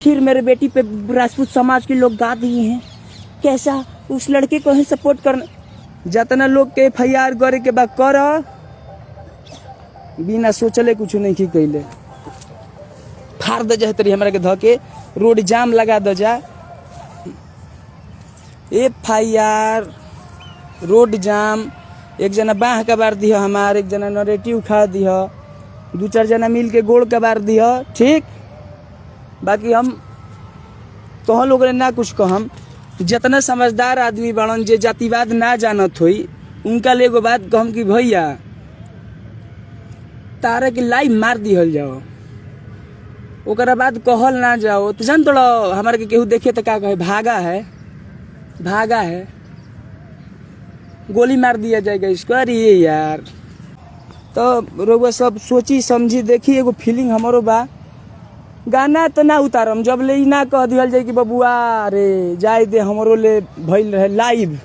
फिर मेरे बेटी पे राजपूत समाज के लोग गा दिए हैं। कैसा उस लड़के को ही सपोर्ट करना। जितना लोग के FIR करे के बाद कर, बिना सोचले कुछ नहीं की कैले फाड़ दे जाए तरी हमरा के धके रोड जाम लगा दे जा। FIR रोड जाम, एक जना बाह कबार दिया हमार, एक जना नरेटिव खा दिया, 2-4 जना मिल के गोड़ कबार दिया, ठीक। बाकी हम तो लोग ना कुछ कहम। जितना समझदार आदमी बनन जे जातिवाद ना जानत होई उनका ले एगो बात कहम कि भैया तारा के लाइव मार दिहल जाओ, ओकरा बाद कहल ना जाओ। तो जान तोड़ा हमारे के केहू देखे तो का कहे, भागा है, भागा है, गोली मार दिया जाएगा इसको। अरे यार, तो रोग सब सोची समझी देखी। एगो फीलिंग हमारो बा, गाना तो ना उतारम जब ले ना कह दिहल जाए कि बबुआ रे जाए दे, हमरो ले भइल रहे लाइव।